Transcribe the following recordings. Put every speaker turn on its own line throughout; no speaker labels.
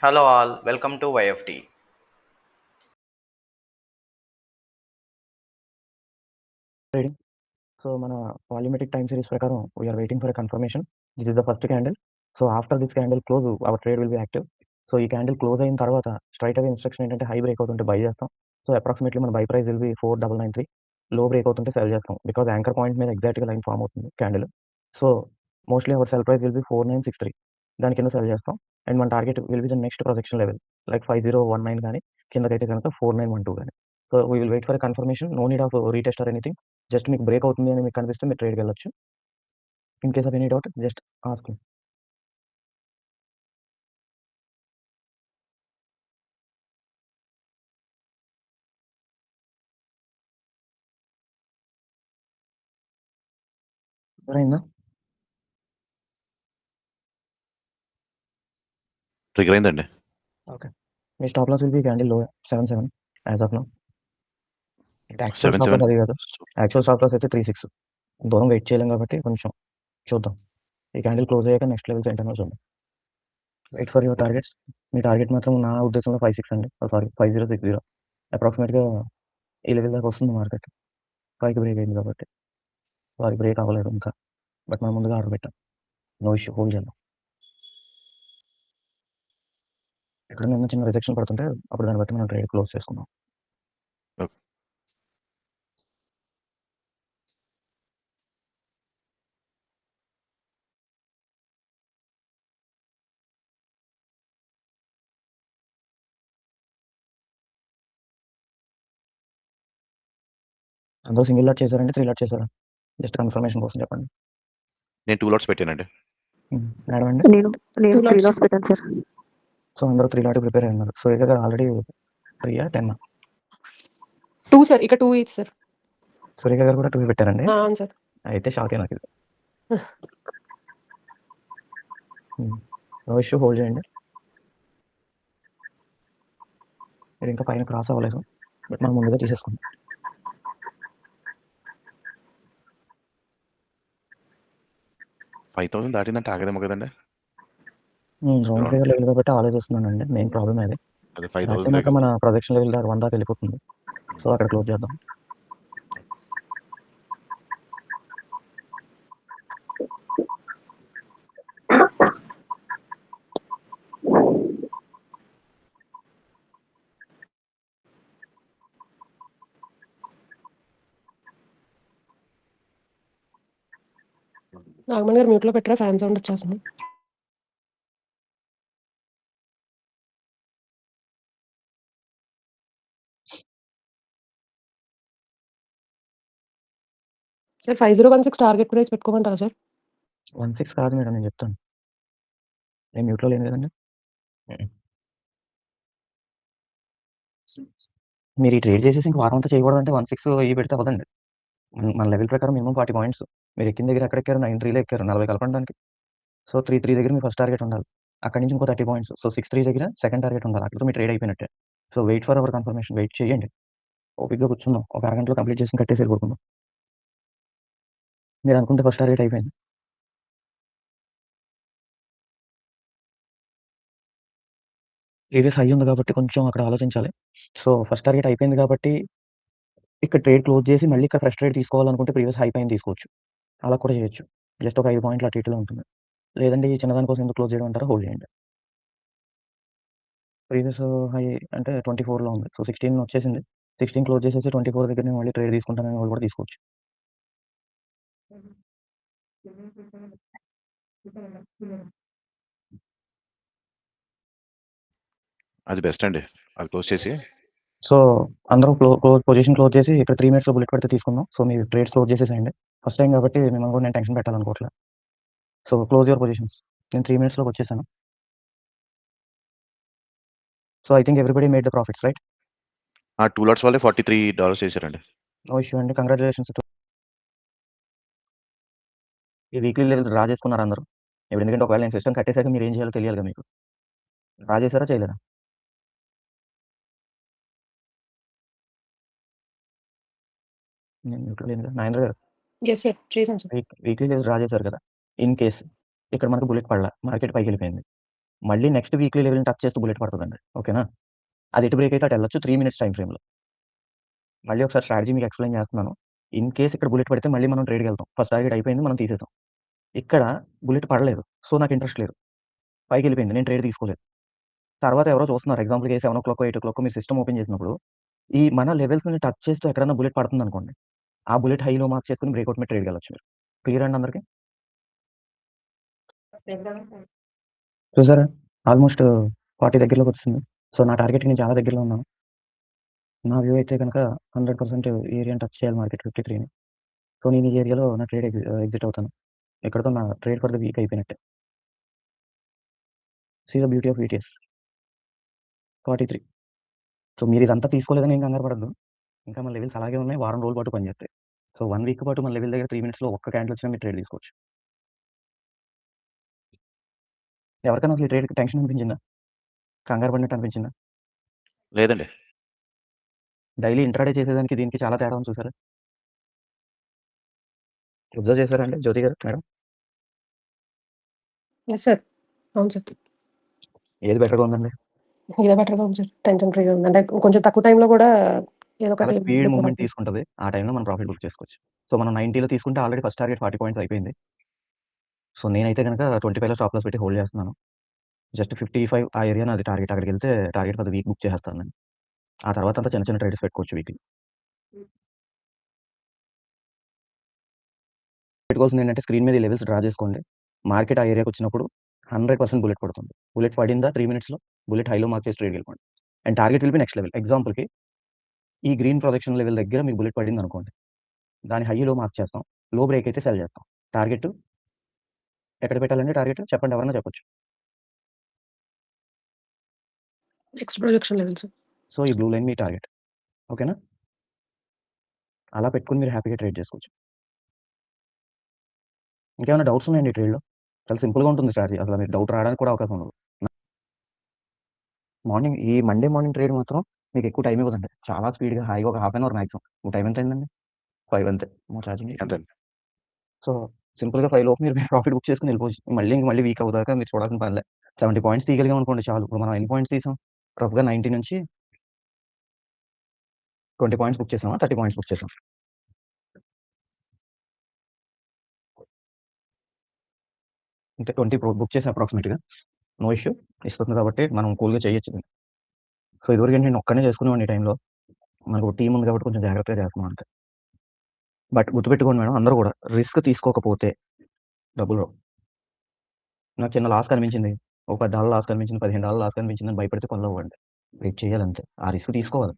Hello all, welcome to YFT.
Trading. So మన volumetric time series ప్రకారం we are waiting for a confirmation. This is the first candle. So after this candle close our trade will be active. So ఈ candle close అయిన తర్వాత straight away instruction ఏంటంటే high break అవుతుంటే buy చేస్తాం. So approximately మన buy price will be 4993. Low break అవుతుంటే cell చేస్తాం because anchor point మీద ఎగ్జాక్ట్గా లైన్ ఫామ్ అవుతుంది candle. So mostly our sell price will be 4963. దాని కింద సెల్ చేస్తాం అండ్ మన target will be the next projection level like 5019 కానీ కిందకైతే కనుక 4912 కానీ. So we will wait for confirmation. No need of retest or anything. Just మీకు break అవుతుంది అని మీకు కనిపిస్తే మీరు ట్రేడ్కి వెళ్ళొచ్చు. In case of any doubt just ask. అయిందా?
ట్రిగర్ అయిందండి.
Okay. Me stop loss will be candle low 77 as of now. Actual stop
77
loss అది కాదు. యాక్చువల్ స్టాప్ లాస్ అయితే 36. దూరం వెయిట్ చేయలేం కాబట్టి కొంచెం చూద్దాం. ఈ క్యాండిల్ క్లోజ్ అయ్యాక నెక్స్ట్ లెవెల్స్ ఏంటనో చూద్దాం. Wait for your targets. మీ టార్గెట్ మాత్రం నా ఉద్దేశంలో 56 అండి. సారీ 5060. అప్రాక్సిమేట్గా ఈ లెవెల్ దాకా వస్తుంది మార్కెట్. పైకి బ్రేక్ అయింది కాబట్టి వారికి బ్రేక్ అవ్వలేదు ఇంకా. బట్ మనం ముందుగా ఆర్డర్ పెట్టాం. నో ఇష్యూ, హోల్డ్ చేద్దాం. ఎక్కడైనా చిన్న రిజెక్షన్ పడుతుంటే అప్పుడు దాన్ని బట్టి మనం ట్రేడ్ క్లోజ్ చేసుకుందాం.
ఓకే.
అందరూ సింగిల్ లాట్ చేశారండి, 3 లాట్ చేశారా? జస్ట్ కన్ఫర్మేషన్ కోసం చెప్పండి.
నేను 2 లాట్స్ పెట్టానండి.
మేడం అండి,
నేను 3 లాట్స్ పెట్టాను సార్.
సో అందరూ 3 లాట్ ప్రిపేర్ అయ్యారు. సో ఇక్కడ ఆల్రెడీ 3 10.
2 సార్, ఇక 2 ఈచ్ సార్.
సురేఖ గారు కూడా 2 పెట్టారండి.
అవును సార్.
అయితే షాకే నాకు ఇది. నో ఇష్యూ, హోల్డ్ చేయండి. ఇది ఇంకా పైన క్రాస్ అవ్వలేదు బట్ మనం ముందుగా తీసేసుకుందాం.
5000 దాటిందంటే ఆగదేమో కదండి.
జోన్ ట్రేడర్ లెవెల్ కాబట్టి ఆలోచిస్తున్నానండి. మెయిన్ ప్రాబ్లమ్ అది.
అదే
యాక్చువల్
5000
మాత్రం మన ప్రొజెక్షన్ లెవెల్ దాకా 1 దాకా వెళ్ళిపోతుంది. సో అక్కడ క్లోజ్ చేద్దాం.
నాగమణి గారు మ్యూట్ లో పెట్టరా, ఫ్యాన్ సౌండ్ వచ్చేస్తుంది. సార్ 5016 టార్గెట్ ప్రైస్ పెట్టుకోమంటారా సార్?
16 కాదు మేడం, నేను చెప్తాను. నేను మ్యూట్లో లేను కదండి. మీరు ఈ ట్రేడ్ చేసేసి ఇంక వారం అంతా చేయకూడదంటే 16 ఇవి పెడితే అవ్వదండి. మన లెవెల్ ప్రకారం మినిమం 40 పాయింట్స్. మీరు ఎక్కిన దగ్గర ఎక్కడ ఎక్కారు? 93లో ఎక్కారు, 40 కలపడానికి. సో 33 దగ్గర మీ ఫస్ట్ టార్గెట్ ఉండాలి. అక్కడి నుంచి ఇంకో 30 పాయింట్స్. సో 63 దగ్గర సెకండ్ టార్గెట్ ఉండాలి. అక్కడితో మీ ట్రేడ్ అయిపోయినట్టే. So wait for our confirmation. Wait చేయండి. ఓపిక్గా కూర్చుందాం. ఒక అరగంటలో కంప్లీట్ చేసి కట్టేసి వెళ్ళిపోతున్నాం. మీరు అనుకుంటే ఫస్ట్ టార్గెట్ అయిపోయింది. ప్రీవియస్ హై ఉంది కాబట్టి కొంచెం అక్కడ ఆలోచించాలి. సో ఫస్ట్ టార్గెట్ అయిపోయింది కాబట్టి ఇక్కడ ట్రేడ్ క్లోజ్ చేసి మళ్ళీ ఇక్కడ ఫ్రెష్ ట్రేడ్ తీసుకోవాలనుకుంటే ప్రీవియస్ హై పైన తీసుకోవచ్చు. అలా కూడా చేయొచ్చు. జస్ట్ ఒక 5 పాయింట్లు అటు ఇటులో ఉంటుంది. లేదంటే ఈ చిన్నదాని కోసం ఎందుకు క్లోజ్ చేయడం అంటారా? హోల్డ్ చేయండి. ప్రీవియస్ హై అంటే 24లో ఉంది. సో 16 వచ్చేసింది. 16 క్లోజ్ చేసేసి 24 దగ్గర నేను మళ్ళీ ట్రేడ్ తీసుకుంటానని వాళ్ళు కూడా తీసుకోవచ్చు.
అది బెస్ట్ అండి. అది క్లోజ్ చేసి
సో అందరూ పొజిషన్ క్లోజ్ చేసి ఇక్కడ 3 మినిట్స్లో బుల్లెట్ పెడితే తీసుకుందాం. సో మీరు ట్రేడ్స్ క్లోజ్ చేసేసేయండి. ఫస్ట్ టైం కాబట్టి మిమ్మల్ని కూడా నేను టెన్షన్ పెట్టాలనుకోవట్లేదు. So close your positions. నేను 3 మినిట్స్లోకి వచ్చేసాను. So I think everybody made the profits, right?
ఆ 2 లాట్స్ వాళ్ళే $43 చేశారండి.
నో ఇష్యూ అండి. కంగ్రాచులేషన్స్. ఈ వీక్లీ లెవెల్ డ్రా చేసుకున్నారు అందరూ. ఇప్పుడు ఎందుకంటే ఒకవేళ నేను సిస్టమ్ కట్టేసాక మీరు ఏం చేయాలో తెలియాలిగా మీకు. డ్రా చేశారా చేయలేదా? నేను మ్యూట్లో లేను కదా. నాగేంద్ర గారు
ఎస్ సార్, చేశాను సార్.
వీక్లీ లెవెల్ డ్రా చేశారు కదా. ఇన్ కేస్ ఇక్కడ మనకు బుల్లెట్ పడలా, మార్కెట్ పైకి వెళ్ళిపోయింది. మళ్ళీ నెక్స్ట్ వీక్లీ లెవెల్‌ని టచ్ చేస్తూ బుల్లెట్ పడతదండి. ఓకేనా? అది ఎటు బ్రేక్ అయితే అటు ఎళ్ళొచ్చు 3 మినిట్స్ టైమ్ ఫ్రేమ్‌లో. మళ్ళీ ఒకసారి స్ట్రాటజీ మీకు ఎక్స్‌ప్లెయిన్ చేస్తున్నాను. ఇన్ కేస్ ఇక్కడ బుల్లెట్ పడితే మళ్ళీ మనం ట్రేడ్‌కెళ్తాం. ఫస్ట్ టార్గెట్ అయిపోయింది. మనం తీసేసాం. ఇక్కడ బుల్లెట్ పడలేదు. సో, నాకు ఇంట్రెస్ట్ లేదు. పైకెళ్ళిపోయింది. నేను ట్రేడ్ తీసుకోలేదు. తర్వాత ఎవరో చూస్తున్నారు. ఎగ్జాంపుల్‌కి 7:00, 8:00 మీరు సిస్టమ్ ఓపెన్ చేసినప్పుడు ఈ మన లెవెల్స్‌ని టచ్ చేస్తూ ఎక్కడన్నా బుల్లెట్ పడుతుందనుకోండి. ఆ బుల్లెట్ హైలో మార్క్ చేసుకొని బ్రేక్‌ఔట్ మీద ట్రేడ్‌కెళ్ళొచ్చు మీరు. క్లియర్ అండి అందరికి? చూసారా? ఆల్‌మోస్ట్ 40 దగ్గరలోకొచ్చేసింది. సో, నా టార్గెట్‌కి నేను చాలా దగ్గరలో ఉన్నాను. నా వ్యూ అయితే గనక 100% ఏరియాని టచ్ చేయాలి మార్కెట్ 53ని. సో, నేను ఈ ఏరియాలో నా ట్రేడ్ ఎగ్జిట్ అవుతాను. ఇక్కడితో నా ట్రేడ్ ఫర్ ద వీక్ అయిపోయినట్టే. See the beauty of VTS 43. So, మీరిదంతా తీసుకోలేదని ఏం కంగారు పడొద్దు. ఇంకా మన లెవెల్స్ అలాగే ఉన్నాయి. వారం రోజుల పాటు పనిచేస్తాయి. సో, 1 వీక్ పాటు మన లెవెల్ దగ్గర 3 మినిట్స్‌లో ఒక్క క్యాండిల్ వచ్చినా మీరు ట్రేడ్ తీసుకోవచ్చు. ఎవరికైనా అసలు ఈ ట్రేడ్‌కి టెన్షన్ అనిపించిందా? కంగారు పడినట్టు అనిపించిందా?
లేదండి.
డైలీ ఇంట్రాడే చేసేదానికి దీనికి చాలా తేడా ఉంది చూసారా? అబ్జర్వ్ చేసారా అండి జ్యోతి గారు మేడం?
Yes sir. అవును సార్.
ఏది బెటర్‌గా ఉందండి?
ఇదే బెటర్‌గా ఉంది సార్. టెన్షన్ ఫ్రీగా ఉంది. అంటే కొంచెం తక్కువ టైమ్‌లో కూడా ఏదో
చాలా
ఒకటి
స్పీడ్ మూవ్‌మెంట్ తీసుకుంటది. ఆ టైంలో మనం ప్రాఫిట్ బుక్ చేసుకోవచ్చు. సో, మనం 90లో తీసుకుంటే ఆల్రెడీ ఫస్ట్ టార్గెట్ 40 పాయింట్స్ అయిపోయింది. సో, నేనైతే గనక 25లో స్టాప్ లాస్ పెట్టి హోల్డ్ చేస్తున్నాను. జస్ట్ 55 ఆ ఏరియా నాది టార్గెట్. అక్కడికెళ్తే target for the week book చేసేస్తాను నేను. ఆ తర్వాత అంతా చిన్న చిన్న ట్రేడ్స్ పెట్టుకోవచ్చు వీక్లీ. పెట్టుకోవాల్సింది ఏంటంటే స్క్రీన్ మీద ఈ లెవెల్స్ డ్రా చేసుకోండి. మార్కెట్ ఆ ఏరియాకొచ్చినప్పుడు 100% బుల్లెట్ పడుతుంది. బుల్లెట్ పడిందా 3 మినిట్స్‌లో బుల్లెట్ హైలో మార్క్ చేసి ట్రేడ్‌కెళ్ళిపోండి. And target will be next level. ఎగ్జాంపుల్‌కి ఈ గ్రీన్ ప్రొజెక్షన్ లెవెల్ దగ్గర మీకు బుల్లెట్ పడిందనుకోండి. దాని హై, లో మార్క్ చేస్తాం. లో బ్రేక్ అయితే సెల్ చేస్తాం. టార్గెట్ ఎక్కడ పెట్టాలండి టార్గెట్? చెప్పండి ఎవరైనా చెప్పొచ్చు.
Next projection levels.
సో, ఈ బ్లూ లైన్ మీ టార్గెట్. ఓకేనా? అలా పెట్టుకొని మీరు హ్యాపీగా ట్రేడ్ చేసుకోవచ్చు. ఇంకేమైనా డౌట్స్ ఉన్నాయండి ఈ ట్రేడ్‌లో? చాలా సింపుల్‌గా ఉంటుంది స్ట్రాటజీ. అసలు మీకు డౌట్ రావడానికి కూడా అవకాశం ఉండదు. ఈ మండే మార్నింగ్ ట్రేడ్ మాత్రం మీకు ఎక్కువ టైం ఇవ్వదండి. చాలా స్పీడ్‌గా హాయిగా ఒక హాఫ్ అన్ అవర్ మాక్సిమం. మీ టైం ఎంత అయిందండి? 5 అంతే. ఛార్జింగ్ అయిపోయింది.
అంతేండి.
సో, సింపుల్‌గా 5 లోపు మీరు ప్రాఫిట్ బుక్ చేసుకొని వెళ్ళిపోవచ్చు. మళ్ళీ వీక్ అవ్వదాకా మీరు చూడాల్సిన పనిలే. 70 పాయింట్స్ తీయగలిగాం అనుకోండి చాలు. ఇప్పుడు మనం ఎన్ని పాయింట్స్ తీసాం? రఫ్‌గా 90 నుంచి 20 పాయింట్స్ బుక్ చేసామా? 30 పాయింట్స్ బుక్ చేసాం. అంటే 20 బుక్ చేసా అప్రాక్సిమేట్‌గా. No issue. ఇస్తుంది కాబట్టి మనం కూల్‌గా చేయొచ్చు దీన్ని. సో, ఇదివరకు నేను ఒక్కడినే చేసుకునేవాడిని ఈ టైంలో. మనకు టీమ్ ఉంది కాబట్టి కొంచెం జాగ్రత్తగా చేస్తున్నాం అంతే. బట్ గుర్తుపెట్టుకోండి మేడం అందరూ కూడా రిస్క్ తీసుకోకపోతే డబ్బులు రావు. నాకు చిన్న లాస్ కనిపించింది. ఒక $10 లాస్ కనిపించింది, $15 లాస్ కనిపించిందని భయపడితే కొనలేవండి. వెయిట్ చేయాలంతే. ఆ రిస్క్ తీసుకోవాలి.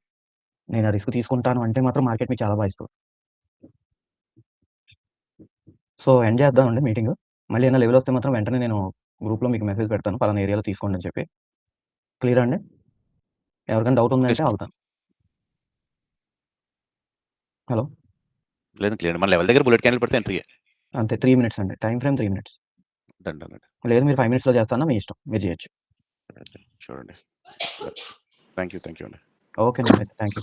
నేను ఆ రిస్క్ తీసుకుంటాను అంటే మాత్రం మార్కెట్ మీకు చాలా బా ఇస్తది. సో, ఎండ్ చేద్దామండి మీటింగు. మళ్ళీ ఏమైనా లెవెల్ వస్తే మాత్రం వెంటనే నేను గ్రూప్‌లో మీకు మెసేజ్ పెడతాను. పలానా ఏరియాలో తీసుకోండి అని చెప్పి. క్లియరా అండి? ఎవరికైనా డౌట్
ఓకే
ఉందంటే
సార్.
ఆగుతాను. హలో!
లేదండి క్లియర్. మన లెవెల్ దగ్గర బుల్లెట్ క్యాండిల్ పడితే ఎంట్రీయే.
అంతే 3 మినిట్స్ అండి. Time frame 3 minutes.
డన్ అండి.
లేదు మీరు 5 మినిట్స్‌లో చేస్తానన్నా మీ ఇష్టం. మీరు చేయొచ్చు.
చూడండి. థ్యాంక్ యూ అండి.
ఓకేనండి. Thank you.